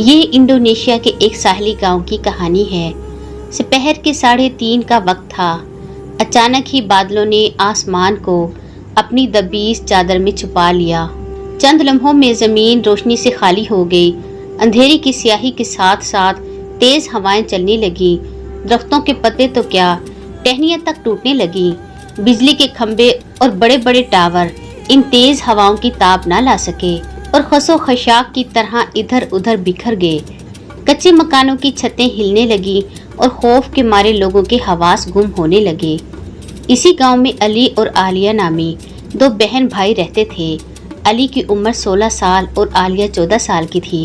یہ انڈونیشیا کے ایک ساحلی گاؤں کی کہانی ہے۔ سپہر کے 3:30 کا وقت تھا۔ اچانک ہی بادلوں نے آسمان کو اپنی دبیس چادر میں چھپا لیا۔ چند لمحوں میں زمین روشنی سے خالی ہو گئی۔ اندھیرے کی سیاہی کے ساتھ ساتھ تیز ہوائیں چلنے لگیں۔ درختوں کے پتے تو کیا، ٹہنیاں تک ٹوٹنے لگیں۔ بجلی کے کھمبے اور بڑے بڑے ٹاور ان تیز ہواؤں کی تاب نہ لا سکے اور خس و خشاک کی طرح ادھر ادھر بکھر گئے۔ کچے مکانوں کی چھتیں ہلنے لگیں اور خوف کے مارے لوگوں کے حواس گم ہونے لگے۔ اسی گاؤں میں علی اور عالیہ نامی 2 بہن بھائی رہتے تھے۔ علی کی عمر 16 سال اور عالیہ 14 سال کی تھی۔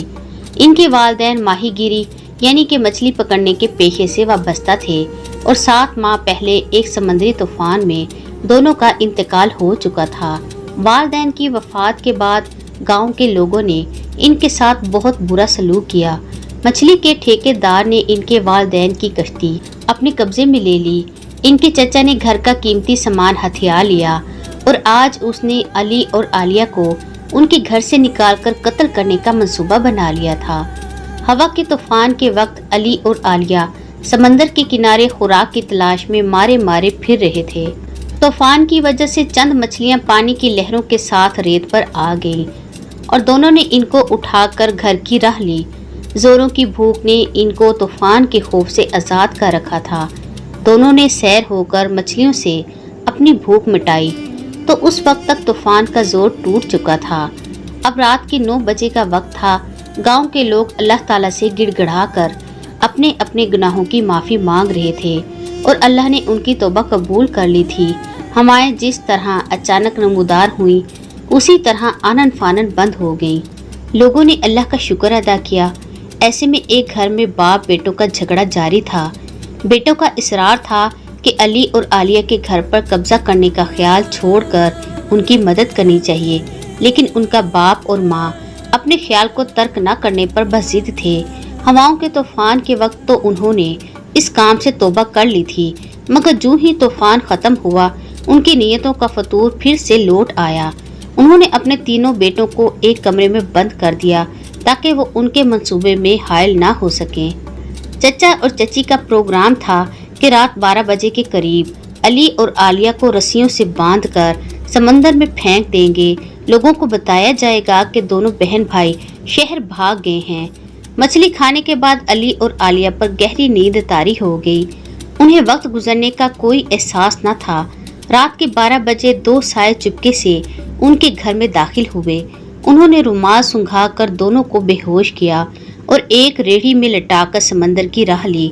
ان کے والدین ماہی گیری یعنی کہ مچھلی پکڑنے کے پیشے سے وابستہ تھے اور 7 ماہ پہلے ایک سمندری طوفان میں دونوں کا انتقال ہو چکا تھا۔ والدین کی وفات کے بعد گاؤں کے لوگوں نے ان کے ساتھ بہت برا سلوک کیا۔ مچھلی کے ٹھیکیدار نے ان کے والدین کی کشتی اپنے قبضے میں لے لی۔ ان کے چچا نے گھر کا قیمتی سامان ہتھیا لیا اور آج اس نے علی اور عالیہ کو ان کے گھر سے نکال کر قتل کرنے کا منصوبہ بنا لیا تھا۔ ہوا کے طوفان کے وقت علی اور عالیہ سمندر کے کنارے خوراک کی تلاش میں مارے مارے پھر رہے تھے۔ طوفان کی وجہ سے چند مچھلیاں پانی کی لہروں کے ساتھ ریت پر آ گئیں اور دونوں نے ان کو اٹھا کر گھر کی راہ لی۔ زوروں کی بھوک نے ان کو طوفان کے خوف سے آزاد کر رکھا تھا۔ دونوں نے سیر ہو کر مچھلیوں سے اپنی بھوک مٹائی تو اس وقت تک طوفان کا زور ٹوٹ چکا تھا۔ اب رات کے 9 بجے کا وقت تھا۔ گاؤں کے لوگ اللہ تعالیٰ سے گڑ گڑا کر اپنے اپنے گناہوں کی معافی مانگ رہے تھے اور اللہ نے ان کی توبہ قبول کر لی تھی۔ ہوائیں جس طرح اچانک نمودار ہوئیں اسی طرح آنن فانن بند ہو گئیں۔ لوگوں نے اللہ کا شکر ادا کیا۔ ایسے میں ایک گھر میں باپ بیٹوں کا جھگڑا جاری تھا۔ بیٹوں کا اصرار تھا کہ علی اور عالیہ کے گھر پر قبضہ کرنے کا خیال چھوڑ کر ان کی مدد کرنی چاہیے، لیکن ان کا باپ اور ماں اپنے خیال کو ترک نہ کرنے پر بس ضد تھے۔ ہواؤں کے طوفان کے وقت تو انہوں نے اس کام سے توبہ کر لی تھی، مگر جو ہی طوفان ختم ہوا ان کی نیتوں کا فطور پھر سے لوٹ آیا۔ انہوں نے اپنے تینوں بیٹوں کو ایک کمرے میں بند کر دیا تاکہ وہ ان کے منصوبے میں حائل نہ ہو سکیں۔ چچا اور چچی کا پروگرام تھا کہ رات 12 بجے کے قریب علی اور عالیہ کو رسیوں سے باندھ کر سمندر میں پھینک دیں گے۔ لوگوں کو بتایا جائے گا کہ دونوں بہن بھائی شہر بھاگ گئے ہیں۔ مچھلی کھانے کے بعد علی اور عالیہ پر گہری نیند طاری ہو گئی۔ انہیں وقت گزرنے کا کوئی احساس نہ تھا۔ رات کے 12 بجے 2 سائے چپکے سے ان کے گھر میں داخل ہوئے۔ انہوں نے رومال سنگھا کر دونوں کو بے ہوش کیا اور ایک ریڑھی میں لٹا کر سمندر کی راہ لی۔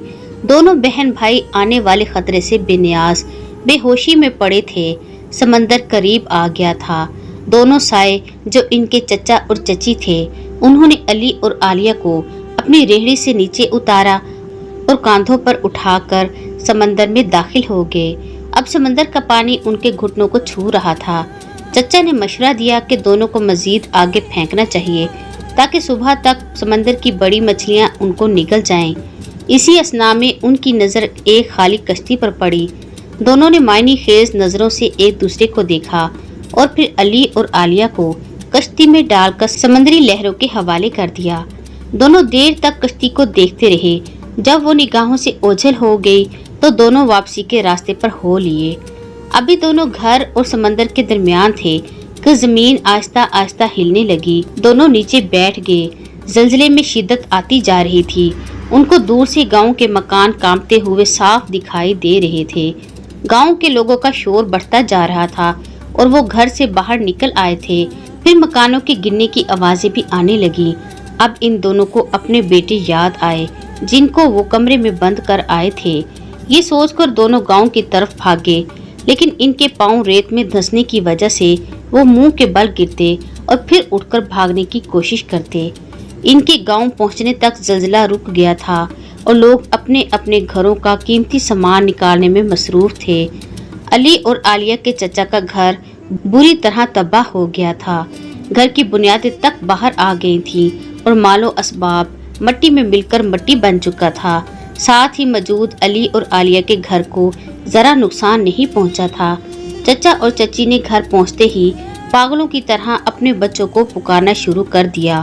دونوں بہن بھائی آنے والے خطرے سے بے نیاز بے ہوشی میں پڑے تھے۔ سمندر قریب آ گیا تھا۔ دونوں سائے جو ان کے چچا اور چچی تھے، انہوں نے علی اور عالیہ کو اپنی ریڑھی سے نیچے اتارا اور کاندھوں پر اٹھا کر سمندر میں داخل ہو گئے۔ اب سمندر کا پانی ان کے گھٹنوں کو چھو رہا تھا۔ چچا نے مشورہ دیا کہ دونوں کو مزید آگے پھینکنا چاہیے تاکہ صبح تک سمندر کی بڑی مچھلیاں ان کو نگل جائیں۔ اسی اثناء میں ان کی نظر ایک خالی کشتی پر پڑی۔ دونوں نے معنی خیز نظروں سے ایک دوسرے کو دیکھا اور پھر علی اور عالیہ کو کشتی میں ڈال کر سمندری لہروں کے حوالے کر دیا۔ دونوں دیر تک کشتی کو دیکھتے رہے۔ جب وہ نگاہوں سے اوجھل ہو گئی تو دونوں واپسی کے راستے پر ہو لیے۔ ابھی دونوں گھر اور سمندر کے درمیان تھے کہ زمین آہستہ آہستہ ہلنے لگی۔ دونوں نیچے بیٹھ گئے۔ زلزلے میں شدت آتی جا رہی تھی۔ ان کو دور سے گاؤں کے مکان کانپتے ہوئے صاف دکھائی دے رہے تھے۔ گاؤں کے لوگوں کا شور بڑھتا جا رہا تھا اور وہ گھر سے باہر نکل آئے تھے۔ پھر مکانوں کے گرنے کی آوازیں بھی آنے لگیں۔ اب ان دونوں کو اپنے بیٹے یاد آئے جن کو وہ کمرے میں بند کر آئے تھے۔ یہ سوچ کر دونوں گاؤں کی طرف بھاگے، لیکن ان کے پاؤں ریت میں دھنسنے کی وجہ سے وہ منہ کے بل گرتے اور پھر اٹھ کر بھاگنے کی کوشش کرتے۔ ان کے گاؤں پہنچنے تک زلزلہ رک گیا تھا اور لوگ اپنے اپنے گھروں کا قیمتی سامان نکالنے میں مصروف تھے۔ علی اور عالیہ کے چچا کا گھر بری طرح تباہ ہو گیا تھا۔ گھر کی بنیادیں تک باہر آ گئی تھیں اور مال و اسباب مٹی میں مل کر مٹی بن چکا تھا۔ ساتھ ہی موجود علی اور عالیہ کے گھر کو ذرا نقصان نہیں پہنچا تھا۔ چچا اور چچی نے گھر پہنچتے ہی پاگلوں کی طرح اپنے بچوں کو پکارنا شروع کر دیا۔